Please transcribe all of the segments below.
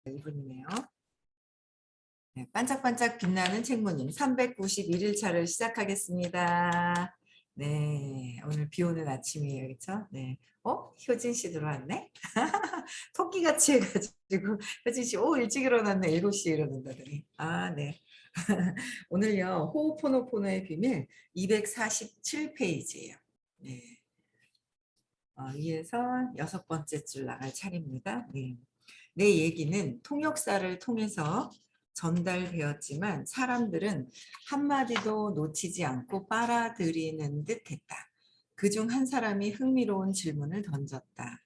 1분이네요. 네, 반짝반짝 빛나는 책모님 391일차를 시작하겠습니다. 네, 오늘 비 오는 아침이에요. 그렇죠? 네. 효진 씨 들어왔네? 토끼같이 해가지고 효진 씨, 일찍 일어났네. 7시에 일어난다더니. 아, 네. 오늘요, 호호포노포노의 비밀 247페이지예요. 네. 위에서 6번째 줄 나갈 차례입니다. 네. 내 얘기는 통역사를 통해서 전달되었지만 사람들은 한마디도 놓치지 않고 빨아들이는 듯 했다. 그중 한 사람이 흥미로운 질문을 던졌다.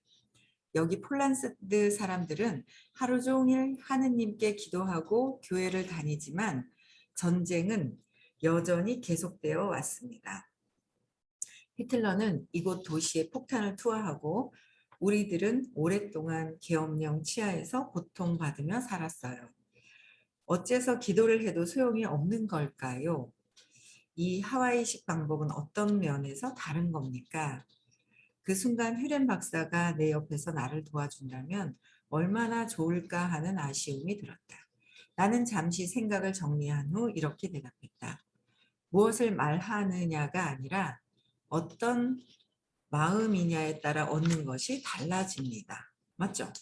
여기 폴란드 사람들은 하루 종일 하느님께 기도하고 교회를 다니지만 전쟁은 여전히 계속되어 왔습니다. 히틀러는 이곳 도시에 폭탄을 투하하고 우리들은 오랫동안 계엄령 치하에서 고통받으며 살았어요. 어째서 기도를 해도 소용이 없는 걸까요? 이 하와이식 방법은 어떤 면에서 다른 겁니까? 그 순간 휴렌 박사가 내 옆에서 나를 도와준다면 얼마나 좋을까 하는 아쉬움이 들었다. 나는 잠시 생각을 정리한 후 이렇게 대답했다. 무엇을 말하느냐가 아니라 어떤 마음이냐에 따라 얻는 것이 달라집니다. 맞죠?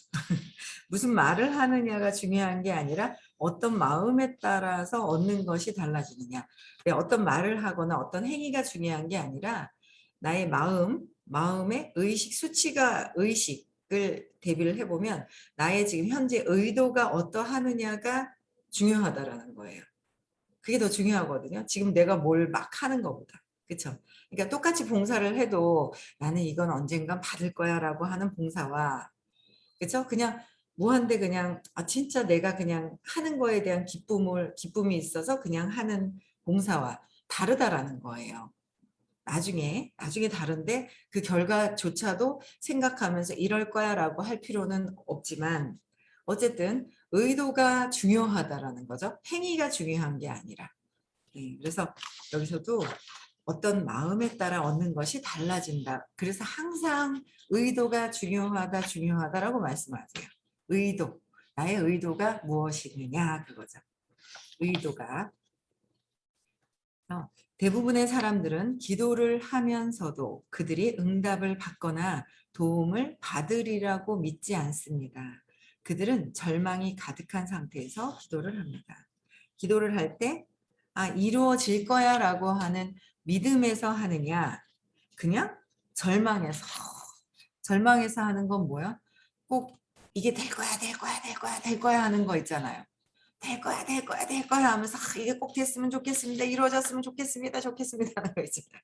무슨 말을 하느냐가 중요한 게 아니라 어떤 마음에 따라서 얻는 것이 달라지느냐. 어떤 말을 하거나 어떤 행위가 중요한 게 아니라 나의 마음의 의식, 수치가 의식을 대비를 해보면 나의 지금 현재 의도가 어떠하느냐가 중요하다라는 거예요. 그게 더 중요하거든요. 지금 내가 뭘 막 하는 것보다. 그렇죠? 그러니까 똑같이 봉사를 해도 나는 이건 언젠간 받을 거야 라고 하는 봉사와 그렇죠? 그냥 무한대 그냥 진짜 내가 그냥 하는 거에 대한 기쁨이 있어서 그냥 하는 봉사와 다르다라는 거예요. 나중에 다른데 그 결과조차도 생각하면서 이럴 거야 라고 할 필요는 없지만 어쨌든 의도가 중요하다라는 거죠. 행위가 중요한 게 아니라. 그래서 여기서도 어떤 마음에 따라 얻는 것이 달라진다. 그래서 항상 의도가 중요하다라고 말씀하세요. 의도. 나의 의도가 무엇이느냐 그거죠. 의도가. 대부분의 사람들은 기도를 하면서도 그들이 응답을 받거나 도움을 받으리라고 믿지 않습니다. 그들은 절망이 가득한 상태에서 기도를 합니다. 기도를 할 때 이루어질 거야 라고 하는 믿음에서 하느냐 그냥 절망해서 하는 건 뭐야? 꼭 이게 될 거야 하는 거 있잖아요. 될 거야 하면서 이게 꼭 됐으면 좋겠습니다. 이루어졌으면 좋겠습니다. 하는 거 있잖아요.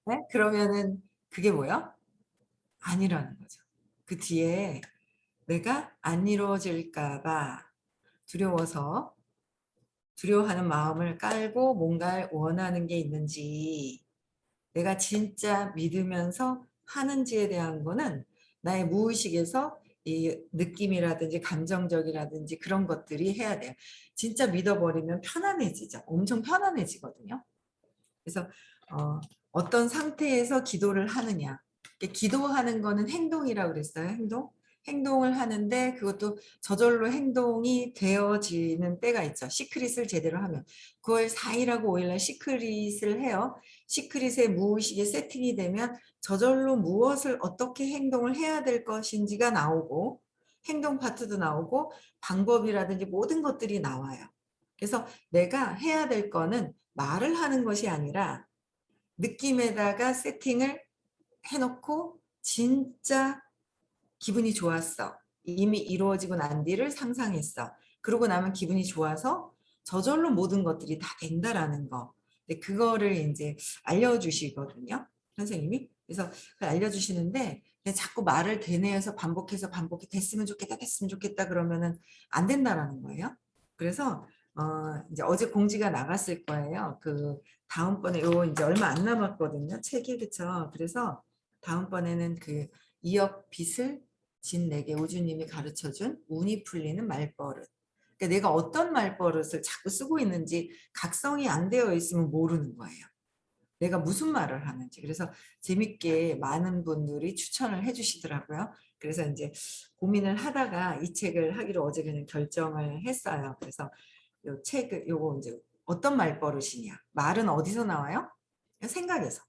네? 그러면은 그게 뭐야? 아니라는 거죠. 그 뒤에 내가 안 이루어질까 봐 두려워하는 마음을 깔고 뭔가를 원하는 게 있는지 내가 진짜 믿으면서 하는지에 대한 거는 나의 무의식에서 이 느낌이라든지 감정적이라든지 그런 것들이 해야 돼요. 진짜 믿어버리면 편안해지죠. 엄청 편안해지거든요. 그래서 어떤 상태에서 기도를 하느냐. 기도하는 거는 행동이라고 그랬어요. 행동을 하는데 그것도 저절로 행동이 되어지는 때가 있죠. 시크릿을 제대로 하면 9월 4일하고 5일날 시크릿을 해요. 시크릿의 무의식에 세팅이 되면 저절로 무엇을 어떻게 행동을 해야 될 것인지가 나오고 행동 파트도 나오고 방법이라든지 모든 것들이 나와요. 그래서 내가 해야 될 거는 말을 하는 것이 아니라 느낌에다가 세팅을 해놓고 진짜 기분이 좋았어. 이미 이루어지고 난 뒤를 상상했어. 그러고 나면 기분이 좋아서 저절로 모든 것들이 다 된다라는 거. 근데 그거를 이제 알려주시거든요. 선생님이. 그래서 알려주시는데 자꾸 말을 되뇌어서 반복해서 됐으면 좋겠다 그러면은 안 된다라는 거예요. 그래서 이제 어제 공지가 나갔을 거예요. 그 다음번에 이제 얼마 안 남았거든요. 책이 그쵸. 그래서 다음번에는 그 2억 빚을 진 내게 우주님이 가르쳐준 운이 풀리는 말버릇. 그러니까 내가 어떤 말버릇을 자꾸 쓰고 있는지 각성이 안 되어 있으면 모르는 거예요. 내가 무슨 말을 하는지. 그래서 재밌게 많은 분들이 추천을 해주시더라고요. 그래서 이제 고민을 하다가 이 책을 하기로 어제 그냥 결정을 했어요. 그래서 요 책을 요거 이제 어떤 말버릇이냐. 말은 어디서 나와요? 생각에서.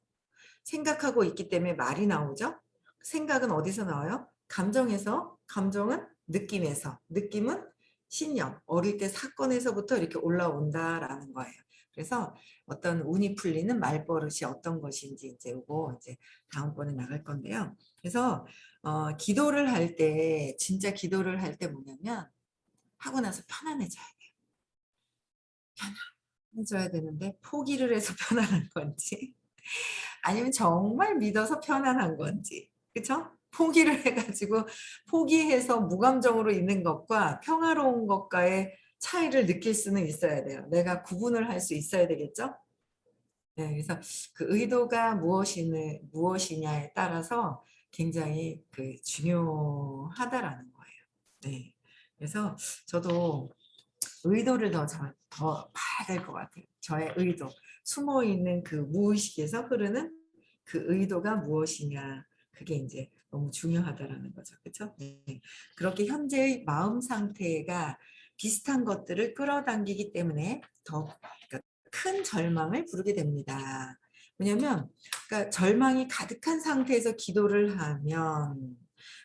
생각하고 있기 때문에 말이 나오죠. 생각은 어디서 나와요? 감정에서. 감정은 느낌에서. 느낌은 신념. 어릴 때 사건에서부터 이렇게 올라온다라는 거예요. 그래서 어떤 운이 풀리는 말버릇이 어떤 것인지 이제 요거 이제 다음번에 나갈 건데요. 그래서 기도를 할 때 진짜 기도를 할 때 뭐냐면 하고 나서 편안해져야 돼요. 편안해져야 되는데 포기를 해서 편안한 건지 아니면 정말 믿어서 편안한 건지, 그쵸? 포기를 해가지고 포기해서 무감정으로 있는 것과 평화로운 것과의 차이를 느낄 수는 있어야 돼요. 내가 구분을 할 수 있어야 되겠죠? 네, 그래서 그 의도가 무엇이냐에 따라서 굉장히 그 중요하다라는 거예요. 네. 그래서 저도 의도를 더 봐야 될 것 같아요. 저의 의도. 숨어 있는 그 무의식에서 흐르는 그 의도가 무엇이냐. 그게 이제 너무 중요하다라는 거죠. 그렇죠? 네. 그렇게 현재의 마음 상태가 비슷한 것들을 끌어당기기 때문에 더 그러니까 큰 절망을 부르게 됩니다. 왜냐면 그러니까 절망이 가득한 상태에서 기도를 하면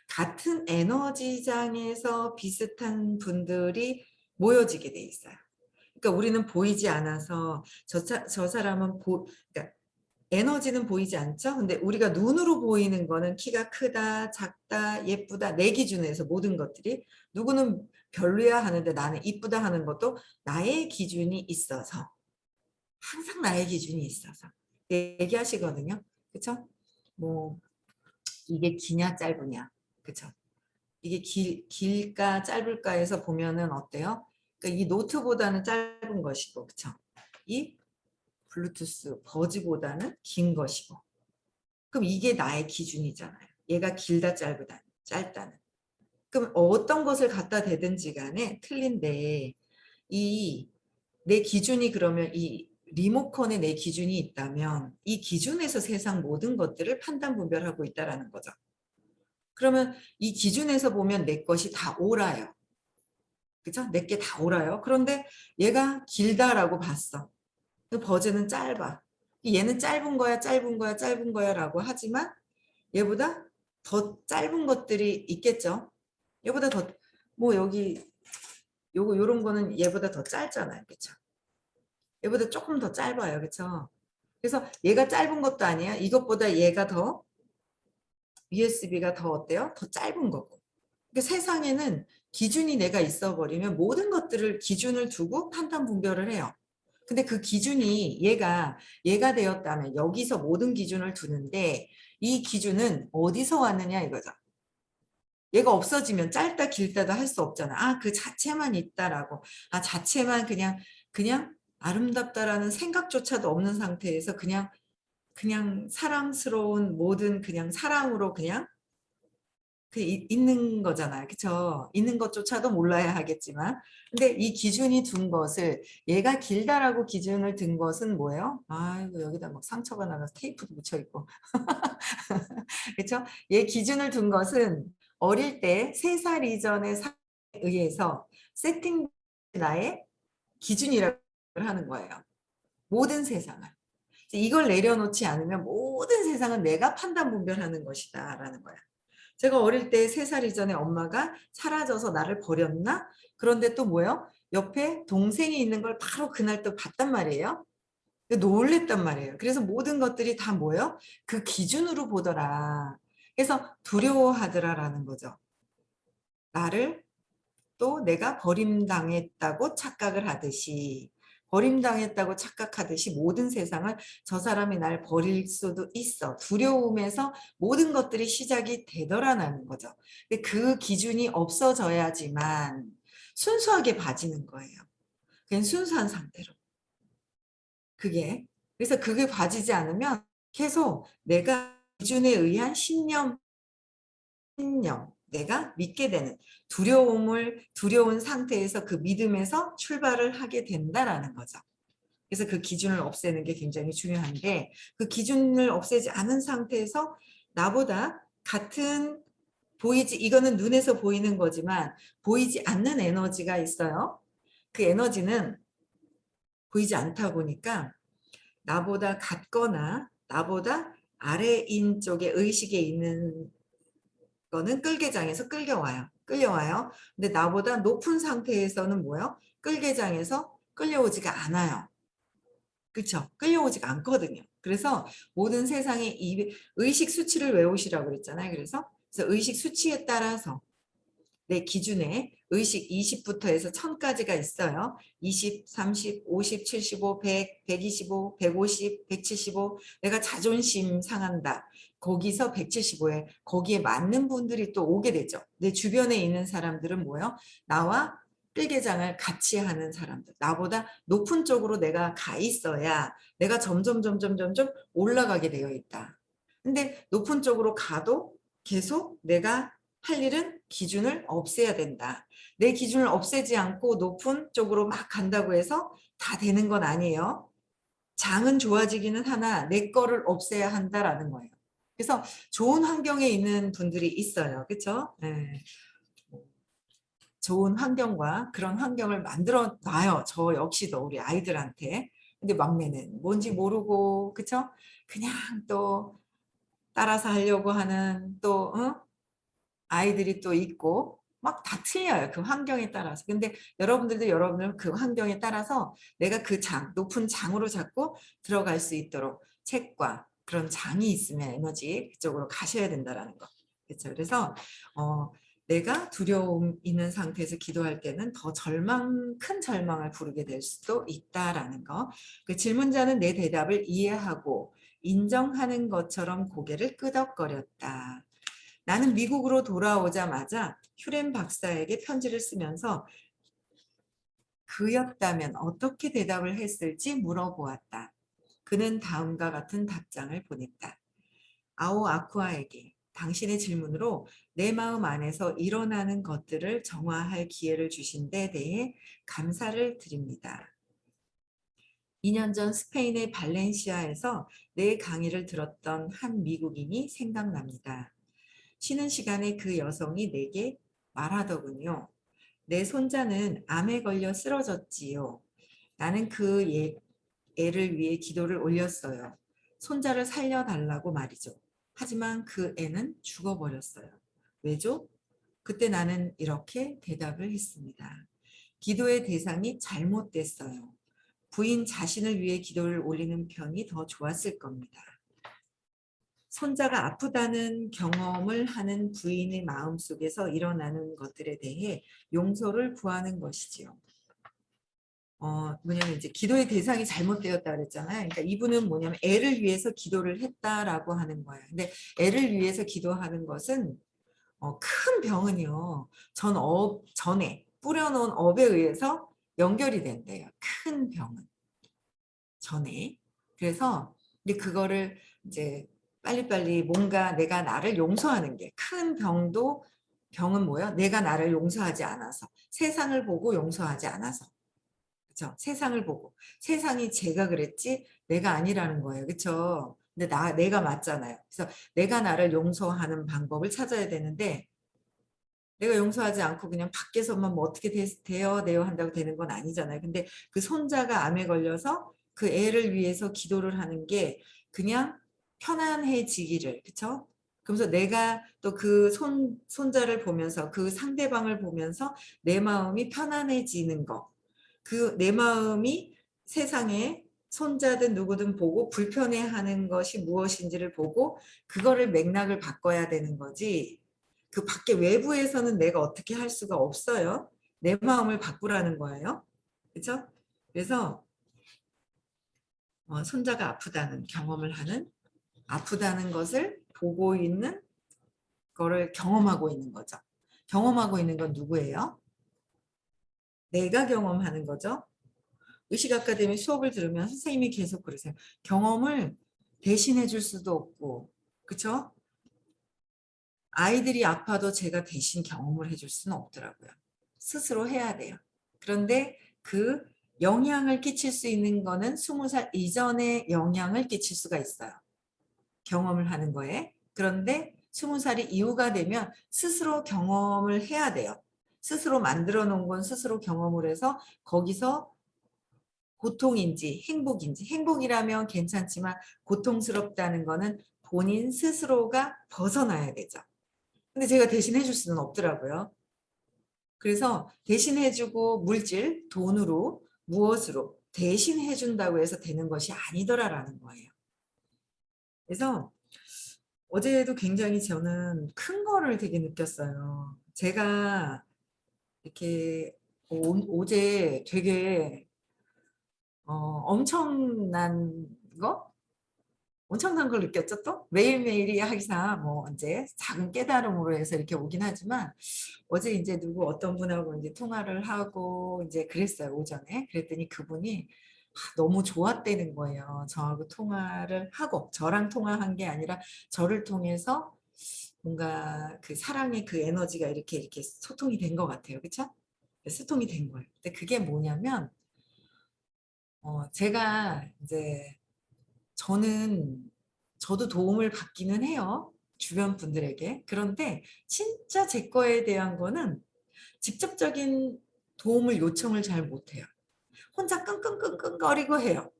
같은 에너지장에서 비슷한 분들이 모여지게 돼 있어요. 그러니까 우리는 보이지 않아서 저 사람은 그러니까 에너지는 보이지 않죠? 근데 우리가 눈으로 보이는 거는 키가 크다, 작다, 예쁘다, 내 기준에서 모든 것들이 누구는 별로야 하는데 나는 이쁘다 하는 것도 나의 기준이 있어서 항상 나의 기준이 있어서 얘기하시거든요. 그렇죠? 뭐 이게 기냐 짧으냐. 그렇죠? 이게 길까 짧을까에서 보면은 어때요? 그러니까 이 노트보다는 짧은 것이고, 그쵸? 이 블루투스 버즈보다는 긴 것이고. 그럼 이게 나의 기준이잖아요. 얘가 길다 짧다, 짧다는. 그럼 어떤 것을 갖다 대든지 간에 틀린데 이 내 기준이 그러면 이 리모컨에 내 기준이 있다면 이 기준에서 세상 모든 것들을 판단 분별하고 있다라는 거죠. 그러면 이 기준에서 보면 내 것이 다 옳아요. 그죠? 내게 다 옳아요. 그런데 얘가 길다라고 봤어. 버즈는 짧아. 얘는 짧은 거야, 짧은 거야, 짧은 거야 라고 하지만 얘보다 더 짧은 것들이 있겠죠. 얘보다 더, 뭐 여기 요런 거는 얘보다 더 짧잖아요. 그쵸? 얘보다 조금 더 짧아요. 그쵸? 그래서 얘가 짧은 것도 아니야. 이것보다 얘가 더 USB가 더 어때요? 더 짧은 거고. 그러니까 세상에는 기준이 내가 있어 버리면 모든 것들을 기준을 두고 판단 분별을 해요. 근데 그 기준이 얘가 되었다면 여기서 모든 기준을 두는데 이 기준은 어디서 왔느냐 이거죠. 얘가 없어지면 짧다 길다도 할 수 없잖아. 아, 그 자체만 있다라고. 아, 자체만 그냥 아름답다라는 생각조차도 없는 상태에서 그냥 사랑스러운 모든 그냥 사랑으로 그냥 있는 거잖아요. 그쵸? 있는 것조차도 몰라야 하겠지만. 근데 이 기준이 둔 것을, 얘가 길다라고 기준을 든 것은 뭐예요? 아이고, 여기다 막 상처가 나서 테이프도 묻혀있고. 그쵸? 얘 기준을 둔 것은 어릴 때 3살 이전의 사에 의해서 세팅 나의 기준이라고 하는 거예요. 모든 세상을. 이걸 내려놓지 않으면 모든 세상은 내가 판단 분별하는 것이다 라는 거야. 제가 어릴 때 3살 이전에 엄마가 사라져서 나를 버렸나? 그런데 또 뭐예요? 옆에 동생이 있는 걸 바로 그날 또 봤단 말이에요. 놀랬단 말이에요. 그래서 모든 것들이 다 뭐예요? 그 기준으로 보더라. 그래서 두려워하더라라는 거죠. 나를 또 내가 버림당했다고 착각을 하듯이 버림당했다고 착각하듯이 모든 세상을 저 사람이 날 버릴 수도 있어. 두려움에서 모든 것들이 시작이 되더라라는 거죠. 근데 그 기준이 없어져야지만 순수하게 봐지는 거예요. 그냥 순수한 상태로. 그게. 그래서 그게 봐지지 않으면 계속 내가 기준에 의한 신념, 내가 믿게 되는 두려운 상태에서 그 믿음에서 출발을 하게 된다라는 거죠. 그래서 그 기준을 없애는 게 굉장히 중요한데 그 기준을 없애지 않은 상태에서 나보다 같은 이거는 눈에서 보이는 거지만 보이지 않는 에너지가 있어요. 그 에너지는 보이지 않다 보니까 나보다 같거나 나보다 아래인 쪽에 의식에 있는 거는 끌개장에서 끌려와요. 끌려와요. 근데 나보다 높은 상태에서는 뭐예요? 끌개장에서 끌려오지가 않아요. 그렇죠? 끌려오지가 않거든요. 그래서 모든 세상의 의식 수치를 외우시라고 그랬잖아요. 그래서 의식 수치에 따라서 내 기준에 의식 20부터 해서 1000까지가 있어요. 20, 30, 50, 75, 100, 125, 150, 175. 내가 자존심 상한다. 거기서 175에 거기에 맞는 분들이 또 오게 되죠. 내 주변에 있는 사람들은 뭐예요? 나와 필개장을 같이 하는 사람들. 나보다 높은 쪽으로 내가 가 있어야 내가 점점 올라가게 되어 있다. 근데 높은 쪽으로 가도 계속 내가 할 일은 기준을 없애야 된다. 내 기준을 없애지 않고 높은 쪽으로 막 간다고 해서 다 되는 건 아니에요. 장은 좋아지기는 하나 내 거를 없애야 한다라는 거예요. 그래서 좋은 환경에 있는 분들이 있어요. 그렇죠? 네. 좋은 환경과 그런 환경을 만들어 놔요. 저 역시도 우리 아이들한테. 근데 막내는 뭔지 모르고 그렇죠? 그냥 또 따라서 하려고 하는 또 아이들이 또 있고 막 다 틀려요. 그 환경에 따라서. 근데 여러분들도 여러분들 그 환경에 따라서 내가 그 높은 장으로 자꾸 들어갈 수 있도록 책과 그런 장이 있으면 에너지 그쪽으로 가셔야 된다라는 거. 그렇죠. 그래서 내가 두려움 있는 상태에서 기도할 때는 더 큰 절망을 부르게 될 수도 있다라는 거. 그 질문자는 내 대답을 이해하고 인정하는 것처럼 고개를 끄덕거렸다. 나는 미국으로 돌아오자마자 휴렌 박사에게 편지를 쓰면서 그였다면 어떻게 대답을 했을지 물어보았다. 그는 다음과 같은 답장을 보냈다. 아오 아쿠아에게 당신의 질문으로 내 마음 안에서 일어나는 것들을 정화할 기회를 주신 데 대해 감사를 드립니다. 2년 전 스페인의 발렌시아에서 내 강의를 들었던 한 미국인이 생각납니다. 쉬는 시간에 그 여성이 내게 말하더군요. 내 손자는 암에 걸려 쓰러졌지요. 나는 애를 위해 기도를 올렸어요. 손자를 살려달라고 말이죠. 하지만 그 애는 죽어버렸어요. 왜죠? 그때 나는 이렇게 대답을 했습니다. 기도의 대상이 잘못됐어요. 부인 자신을 위해 기도를 올리는 편이 더 좋았을 겁니다. 손자가 아프다는 경험을 하는 부인의 마음속에서 일어나는 것들에 대해 용서를 구하는 것이지요. 뭐냐면 이제 기도의 대상이 잘못되었다 그랬잖아요. 그러니까 이분은 뭐냐면 애를 위해서 기도를 했다라고 하는 거예요. 근데 애를 위해서 기도하는 것은 큰 병은요. 전에 뿌려놓은 업에 의해서 연결이 된대요. 큰 병은 전에. 그래서 근데 그거를 이제 빨리빨리 뭔가 내가 나를 용서하는 게 큰 병은 뭐예요? 내가 나를 용서하지 않아서 세상을 보고 용서하지 않아서 그렇죠? 세상을 보고 세상이 제가 그랬지 내가 아니라는 거예요. 그렇죠? 근데 내가 맞잖아요. 그래서 내가 나를 용서하는 방법을 찾아야 되는데 내가 용서하지 않고 그냥 밖에서만 뭐 어떻게 돼요 한다고 되는 건 아니잖아요. 근데 그 손자가 암에 걸려서 그 애를 위해서 기도를 하는 게 그냥 편안해지기를, 그쵸? 그러면서 내가 또 그 손자를 보면서 그 상대방을 보면서 내 마음이 편안해지는 거. 그 내 마음이 세상에 손자든 누구든 보고 불편해하는 것이 무엇인지를 보고 그거를 맥락을 바꿔야 되는 거지. 그 밖에 외부에서는 내가 어떻게 할 수가 없어요. 내 마음을 바꾸라는 거예요. 그렇죠? 그래서 손자가 아프다는 경험을 하는 아프다는 것을 보고 있는 거를 경험하고 있는 거죠. 경험하고 있는 건 누구예요? 내가 경험하는 거죠. 의식 아카데미 수업을 들으면 선생님이 계속 그러세요. 경험을 대신해 줄 수도 없고, 그렇죠? 아이들이 아파도 제가 대신 경험을 해줄 수는 없더라고요. 스스로 해야 돼요. 그런데 그 영향을 끼칠 수 있는 거는 20살 이전에 영향을 끼칠 수가 있어요. 경험을 하는 거에. 그런데 20살이 이후가 되면 스스로 경험을 해야 돼요. 스스로 만들어 놓은 건 스스로 경험을 해서 거기서 고통인지 행복인지, 행복이라면 괜찮지만 고통스럽다는 거는 본인 스스로가 벗어나야 되죠. 근데 제가 대신 해줄 수는 없더라고요. 그래서 대신 해주고 물질, 돈으로, 무엇으로 대신 해준다고 해서 되는 것이 아니더라라는 거예요. 그래서 어제도 굉장히 저는 큰 거를 되게 느꼈어요. 제가 이렇게 어제 되게 엄청난 거? 엄청난 걸 느꼈죠 또? 매일매일이 항상 뭐 이제 작은 깨달음으로 해서 이렇게 오긴 하지만 어제 이제 누구 어떤 분하고 이제 통화를 하고 이제 그랬어요 오전에. 그랬더니 그분이 너무 좋았다는 거예요. 저하고 통화를 하고 저랑 통화한 게 아니라 저를 통해서 뭔가 그 사랑의 그 에너지가 이렇게 소통이 된 것 같아요. 그쵸? 소통이 된 거예요. 근데 그게 뭐냐면 제가 이제 저는 저도 도움을 받기는 해요. 주변 분들에게. 그런데 진짜 제 거에 대한 거는 직접적인 도움을 요청을 잘 못해요. 혼자 끙끙끙끙거리고 해요.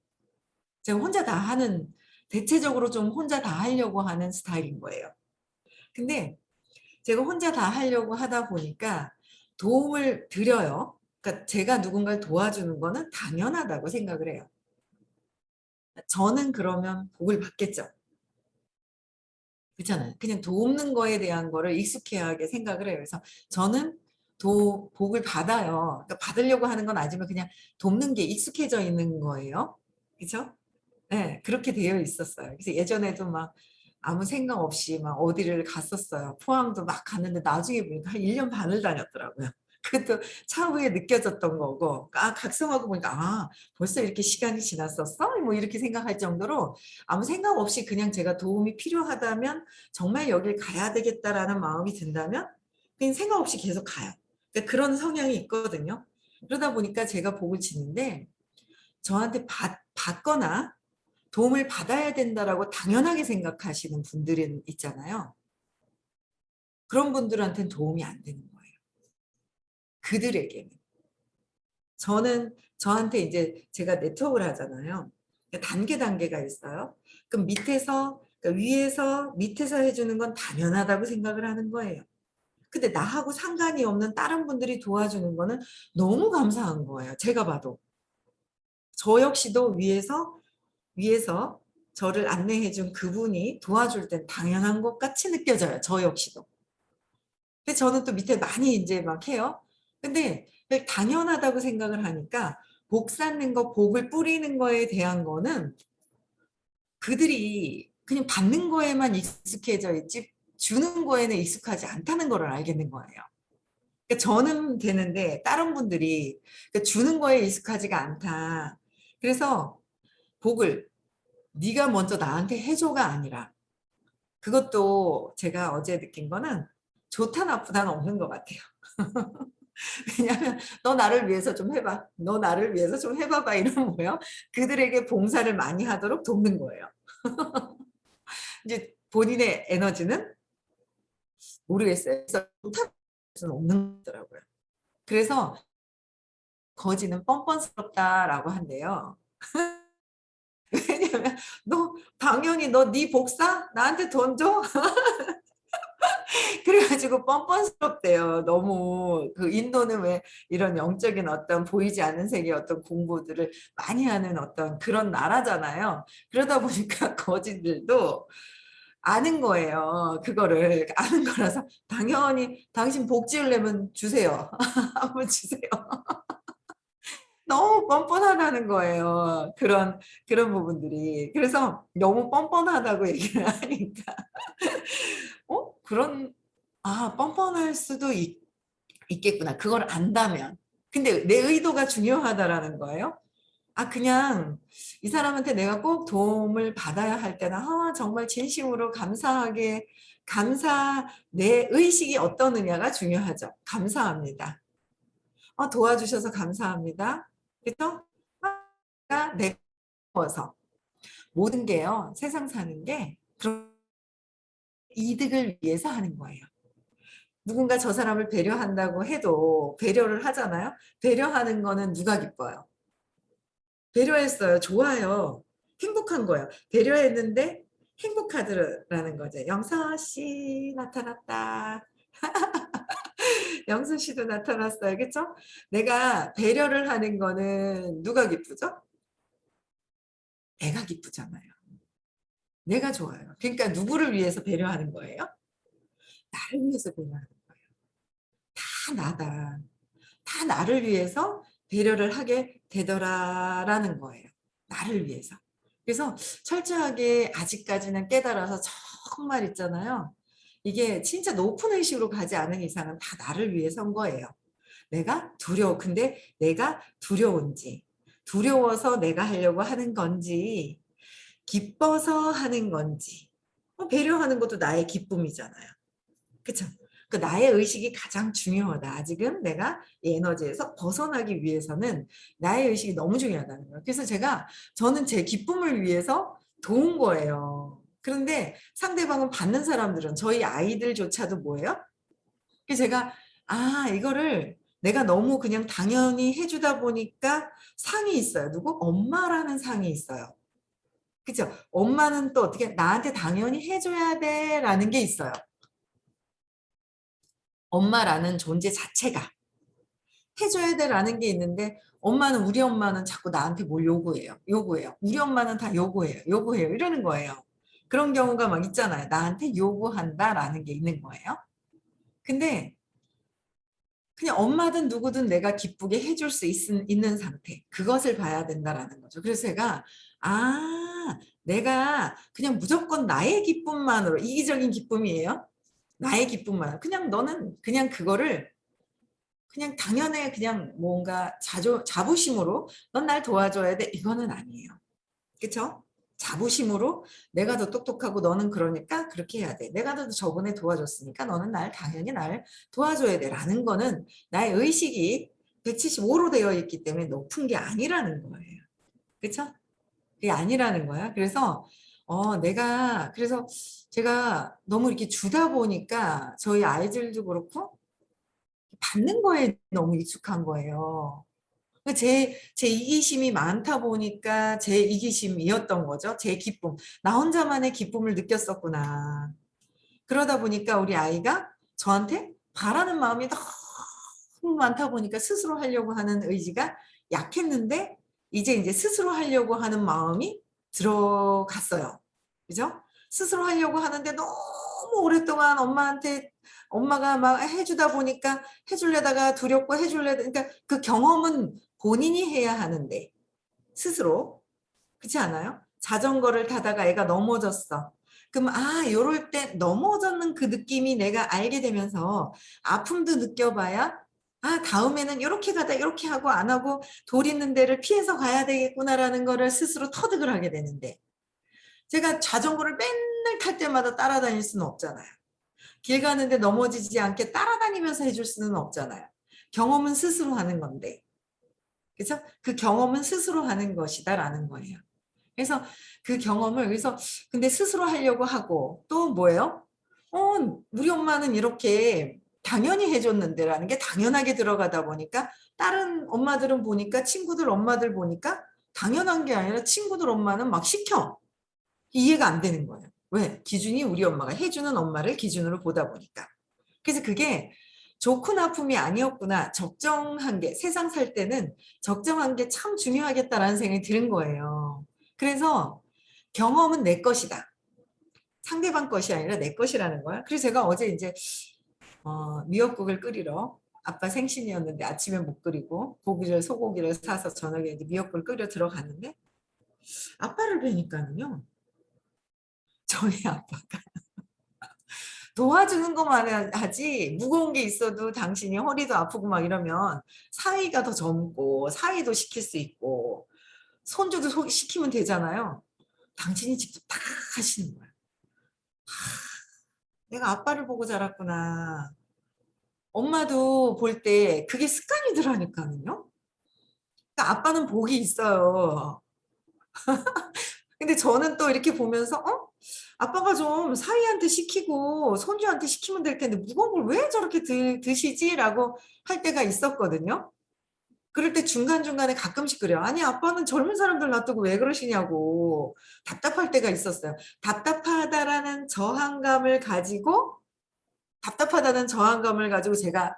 제가 혼자 다 하는, 대체적으로 좀 혼자 다 하려고 하는 스타일인 거예요. 근데 제가 혼자 다 하려고 하다 보니까 도움을 드려요. 그러니까 제가 누군가를 도와주는 거는 당연하다고 생각을 해요. 저는 그러면 복을 받겠죠. 그렇잖아요. 그냥 돕는 거에 대한 거를 익숙해하게 생각을 해요. 그래서 저는 복을 받아요. 그러니까 받으려고 하는 건 아니지만 그냥 돕는 게 익숙해져 있는 거예요. 그렇죠? 네, 그렇게 되어 있었어요. 그래서 예전에도 막 아무 생각 없이 막 어디를 갔었어요. 포항도 막 갔는데 나중에 보니까 한 1년 반을 다녔더라고요. 그것도 차후에 느껴졌던 거고, 각성하고 보니까, 벌써 이렇게 시간이 지났었어? 뭐 이렇게 생각할 정도로 아무 생각 없이 그냥 제가 도움이 필요하다면 정말 여길 가야 되겠다라는 마음이 든다면 그냥 생각 없이 계속 가요. 그러니까 그런 성향이 있거든요. 그러다 보니까 제가 복을 지는데 저한테 받거나 도움을 받아야 된다라고 당연하게 생각하시는 분들은 있잖아요. 그런 분들한테는 도움이 안 되는 거예요. 그들에게는. 저는 저한테 이제 제가 네트워크를 하잖아요. 그러니까 단계가 있어요. 그럼 그러니까 위에서 밑에서 해주는 건 당연하다고 생각을 하는 거예요. 근데 나하고 상관이 없는 다른 분들이 도와주는 거는 너무 감사한 거예요. 제가 봐도. 저 역시도 위에서 저를 안내해 준 그분이 도와줄 땐 당연한 것 같이 느껴져요. 저 역시도. 근데 저는 또 밑에 많이 이제 막 해요. 근데 당연하다고 생각을 하니까 복 쌓는 거, 복을 뿌리는 거에 대한 거는 그들이 그냥 받는 거에만 익숙해져 있지 주는 거에는 익숙하지 않다는 걸 알겠는 거예요. 그러니까 저는 되는데 다른 분들이 그러니까 주는 거에 익숙하지가 않다. 그래서 복을 네가 먼저 나한테 해줘가 아니라 그것도 제가 어제 느낀 거는 좋다 나쁘다는 없는 것 같아요. 왜냐하면 너 나를 위해서 좀 해봐. 너 나를 위해서 좀 해봐봐 이런 거예요. 그들에게 봉사를 많이 하도록 돕는 거예요. 이제 본인의 에너지는 모르겠어요. 그래서 좋다는 없는 거더라고요. 그래서 거지는 뻔뻔스럽다라고 한대요. 왜냐면 너 당연히 너 네 복사 나한테 돈 줘? 그래가지고 뻔뻔스럽대요. 너무 그 인도는 왜 이런 영적인 어떤 보이지 않는 세계 어떤 공부들을 많이 하는 어떤 그런 나라잖아요. 그러다 보니까 거지들도 아는 거예요. 그거를 아는 거라서 당연히 당신 복 지으려면 주세요. 한번 주세요. 너무 뻔뻔하다는 거예요. 그런 부분들이. 그래서 너무 뻔뻔하다고 얘기를 하니까 그런 뻔뻔할 수도 있겠구나. 그걸 안다면. 근데 내 의도가 중요하다라는 거예요. 그냥 이 사람한테 내가 꼭 도움을 받아야 할 때는 정말 진심으로 감사하게 내 의식이 어떠느냐가 중요하죠. 감사합니다. 도와주셔서 감사합니다. 그래서 내가 모든 게요. 세상 사는 게 그런 이득을 위해서 하는 거예요. 누군가 저 사람을 배려한다고 해도 배려를 하잖아요. 배려하는 거는 누가 기뻐요? 배려했어요. 좋아요. 행복한 거예요. 배려했는데 행복하더라는 거죠. 영서 씨 나타났다. 영수 씨도 나타났어요. 그렇죠? 내가 배려를 하는 거는 누가 기쁘죠? 내가 기쁘잖아요. 내가 좋아요. 그러니까 누구를 위해서 배려하는 거예요? 나를 위해서 배려하는 거예요. 다 나다. 다 나를 위해서 배려를 하게 되더라라는 거예요. 나를 위해서. 그래서 철저하게 아직까지는 깨달아서 정말 있잖아요. 이게 진짜 높은 의식으로 가지 않은 이상은 다 나를 위해서인 거예요. 내가 두려워. 근데 내가 두려운지, 두려워서 내가 하려고 하는 건지, 기뻐서 하는 건지, 배려하는 것도 나의 기쁨이잖아요. 그쵸? 그 나의 의식이 가장 중요하다. 아직은 내가 이 에너지에서 벗어나기 위해서는 나의 의식이 너무 중요하다는 거예요. 그래서 저는 제 기쁨을 위해서 도운 거예요. 그런데 상대방은 받는 사람들은 저희 아이들조차도 뭐예요? 그래서 이거를 내가 너무 그냥 당연히 해주다 보니까 상이 있어요. 누구? 엄마라는 상이 있어요. 그죠? 엄마는 또 어떻게 나한테 당연히 해줘야 돼 라는 게 있어요. 엄마라는 존재 자체가 해줘야 돼라는 게 있는데 우리 엄마는 자꾸 나한테 뭘 요구해요. 우리 엄마는 다 요구해요. 이러는 거예요. 그런 경우가 막 있잖아요. 나한테 요구한다라는 게 있는 거예요. 근데 그냥 엄마든 누구든 내가 기쁘게 해줄 수 있는 상태. 그것을 봐야 된다라는 거죠. 그래서 내가 그냥 무조건 나의 기쁨만으로, 이기적인 기쁨이에요. 나의 기쁨만. 그냥 너는 그냥 그거를 그냥 당연해 그냥 뭔가 자부심으로 넌 날 도와줘야 돼. 이거는 아니에요. 그쵸? 자부심으로 내가 더 똑똑하고 너는 그러니까 그렇게 해야 돼. 내가 더 저번에 도와줬으니까 너는 당연히 날 도와줘야 돼. 라는 거는 나의 의식이 175로 되어 있기 때문에 높은 게 아니라는 거예요. 그쵸? 그게 아니라는 거야. 그래서 그래서 제가 너무 이렇게 주다 보니까 저희 아이들도 그렇고 받는 거에 너무 익숙한 거예요. 제 이기심이 많다 보니까 제 이기심이었던 거죠. 제 기쁨. 나 혼자만의 기쁨을 느꼈었구나. 그러다 보니까 우리 아이가 저한테 바라는 마음이 너무 많다 보니까 스스로 하려고 하는 의지가 약했는데 이제 스스로 하려고 하는 마음이 들어갔어요. 그죠? 스스로 하려고 하는데 너무 오랫동안 엄마가 막 해주다 보니까 해주려다가 두렵고 그러니까 그 경험은 본인이 해야 하는데 스스로 그렇지 않아요? 자전거를 타다가 애가 넘어졌어. 그럼 요럴 때 넘어졌는 그 느낌이 내가 알게 되면서 아픔도 느껴봐야 다음에는 이렇게 가다 이렇게 하고 안 하고 돌 있는 데를 피해서 가야 되겠구나라는 거를 스스로 터득을 하게 되는데 제가 자전거를 맨날 탈 때마다 따라다닐 수는 없잖아요. 길 가는데 넘어지지 않게 따라다니면서 해줄 수는 없잖아요. 경험은 스스로 하는 건데. 그래서 그 경험은 스스로 하는 것이다라는 거예요. 그래서 그 경험을 근데 스스로 하려고 하고 또 뭐예요? 우리 엄마는 이렇게 당연히 해줬는데라는 게 당연하게 들어가다 보니까 다른 엄마들은 보니까 친구들 엄마들 보니까 당연한 게 아니라 친구들 엄마는 막 시켜. 이해가 안 되는 거예요. 왜? 기준이 우리 엄마가 해주는 엄마를 기준으로 보다 보니까. 그래서 그게 좋고 나쁨이 아니었구나. 적정한 게, 세상 살 때는 적정한 게 참 중요하겠다라는 생각이 드는 거예요. 그래서 경험은 내 것이다. 상대방 것이 아니라 내 것이라는 거야. 그래서 제가 어제 이제 미역국을 끓이러 아빠 생신이었는데 아침에 못 끓이고 소고기를 사서 저녁에 이제 미역국을 끓여 들어갔는데 아빠를 뵈니까는요. 저희 아빠가 도와주는 것만 하지 무거운 게 있어도 당신이 허리도 아프고 막 이러면 사위가 더 젊고 사위도 시킬 수 있고 손주도 시키면 되잖아요. 당신이 직접 다 하시는 거야. 내가 아빠를 보고 자랐구나. 엄마도 볼 때 그게 습관이더라니까요. 그러니까 아빠는 복이 있어요. 근데 저는 또 이렇게 보면서 아빠가 좀 사위한테 시키고 손주한테 시키면 될 텐데 무거운 걸 왜 저렇게 드시지?라고 할 때가 있었거든요. 그럴 때 중간중간에 가끔씩 그래요. 아니 아빠는 젊은 사람들 놔두고 왜 그러시냐고 답답할 때가 있었어요. 답답하다는 저항감을 가지고 제가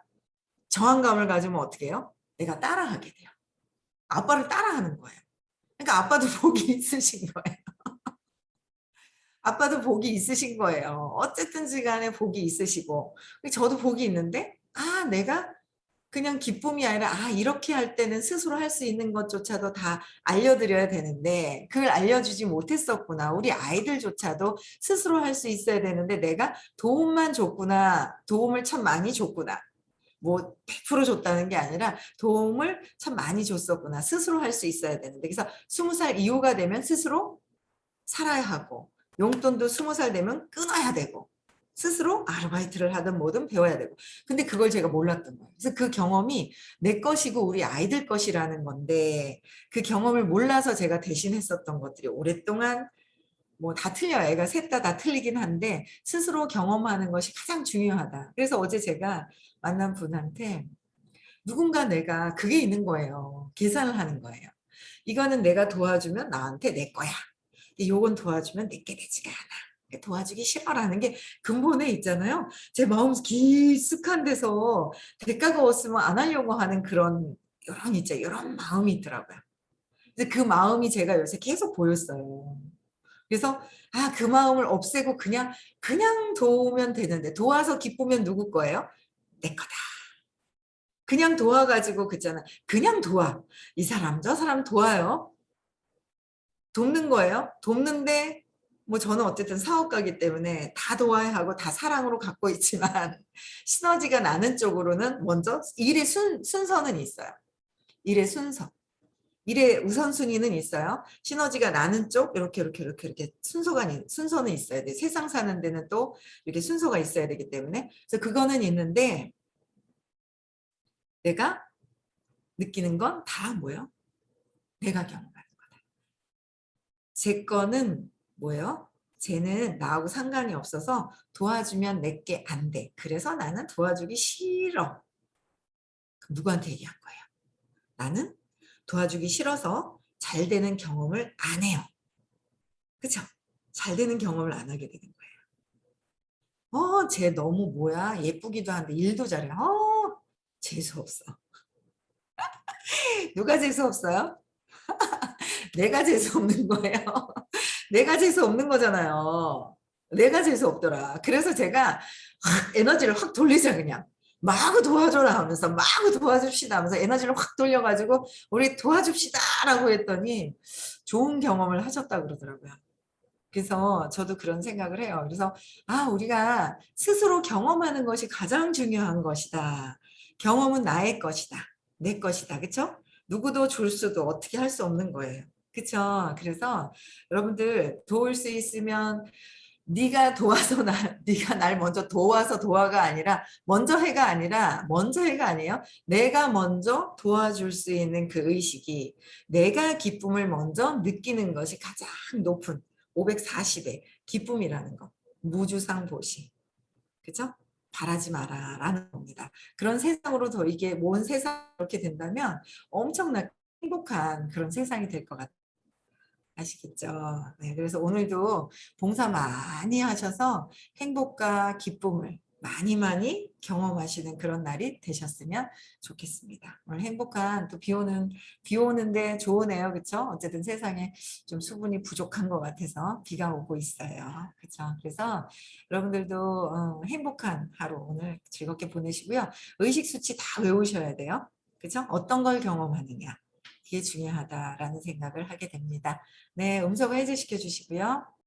저항감을 가지면 어떻게 해요? 내가 따라하게 돼요. 아빠를 따라하는 거예요. 그러니까 아빠도 복이 있으신 거예요. 아빠도 복이 있으신 거예요. 어쨌든지 간에 복이 있으시고 저도 복이 있는데 내가 그냥 기쁨이 아니라 이렇게 할 때는 스스로 할 수 있는 것조차도 다 알려드려야 되는데 그걸 알려주지 못했었구나. 우리 아이들조차도 스스로 할 수 있어야 되는데 내가 도움만 줬구나. 도움을 참 많이 줬구나. 뭐 100% 줬다는 게 아니라 도움을 참 많이 줬었구나. 스스로 할 수 있어야 되는데 그래서 20살 이후가 되면 스스로 살아야 하고 용돈도 20살 되면 끊어야 되고 스스로 아르바이트를 하든 뭐든 배워야 되고 근데 그걸 제가 몰랐던 거예요. 그래서 그 경험이 내 것이고 우리 아이들 것이라는 건데 그 경험을 몰라서 제가 대신 했었던 것들이 오랫동안 뭐 다 틀려요. 애가 셋 다 틀리긴 한데 스스로 경험하는 것이 가장 중요하다. 그래서 어제 제가 만난 분한테 누군가 내가 그게 있는 거예요. 계산을 하는 거예요. 이거는 내가 도와주면 나한테 내 거야. 요건 도와주면 내게 되지가 않아. 도와주기 싫어라는 게 근본에 있잖아요. 제 마음 깊숙한 데서 대가가 없으면 안 하려고 하는 그런 이런 마음이 있더라고요. 그래서 그 마음이 제가 요새 계속 보였어요. 그래서 그 마음을 없애고 그냥 도우면 되는데 도와서 기쁘면 누구 거예요? 내 거다. 그냥 도와가지고 그잖아. 그냥 도와. 이 사람 저 사람 도와요. 돕는 거예요. 돕는데 뭐 저는 어쨌든 사업가이기 때문에 다 도와야 하고 다 사랑으로 갖고 있지만 시너지가 나는 쪽으로는 먼저 일의 순서는 있어요. 일의 순서. 일의 우선순위는 있어요. 시너지가 나는 쪽 이렇게 순서는 있어야 돼. 세상 사는 데는 또 이렇게 순서가 있어야 되기 때문에 그래서 그거는 있는데 내가 느끼는 건 다 뭐예요? 내가 경험하는 거다. 제 거는 뭐예요? 쟤는 나하고 상관이 없어서 도와주면 내게 안 돼. 그래서 나는 도와주기 싫어. 그럼 누구한테 얘기한 거예요? 나는 도와주기 싫어서 잘 되는 경험을 안 해요. 그쵸? 잘 되는 경험을 안 하게 되는 거예요. 쟤 너무 뭐야? 예쁘기도 한데 일도 잘해. 재수 없어. 누가 재수 없어요? 내가 재수 없는 거예요. 내가 재수 없는 거잖아요. 내가 재수 없더라. 그래서 제가 에너지를 확 돌리자 그냥. 마구 도와줘라 하면서 마구 도와줍시다 하면서 에너지를 확 돌려가지고 우리 도와줍시다라고 했더니 좋은 경험을 하셨다 그러더라고요. 그래서 저도 그런 생각을 해요. 그래서 우리가 스스로 경험하는 것이 가장 중요한 것이다. 경험은 나의 것이다. 내 것이다. 그렇죠? 누구도 줄 수도 어떻게 할 수 없는 거예요. 그렇죠? 그래서 여러분들 도울 수 있으면 네가 도와서 네가 날 먼저 도와서 도와가 아니라 먼저 해가 아니에요. 내가 먼저 도와줄 수 있는 그 의식이 내가 기쁨을 먼저 느끼는 것이 가장 높은 540의 기쁨이라는 거. 무주상보시. 그죠? 바라지 마라라는 겁니다. 그런 세상으로 더 이게 먼 세상 이렇게 된다면 엄청나게 행복한 그런 세상이 될 것 같아요. 아시겠죠? 네, 그래서 오늘도 봉사 많이 하셔서 행복과 기쁨을 많이 경험하시는 그런 날이 되셨으면 좋겠습니다. 오늘 행복한 또 비 오는데 좋으네요. 그렇죠? 어쨌든 세상에 좀 수분이 부족한 것 같아서 비가 오고 있어요. 그렇죠? 그래서 여러분들도 행복한 하루 오늘 즐겁게 보내시고요. 의식 수치 다 외우셔야 돼요. 그렇죠? 어떤 걸 경험하느냐. 그게 중요하다라는 생각을 하게 됩니다. 네, 음성 해제 시켜주시고요.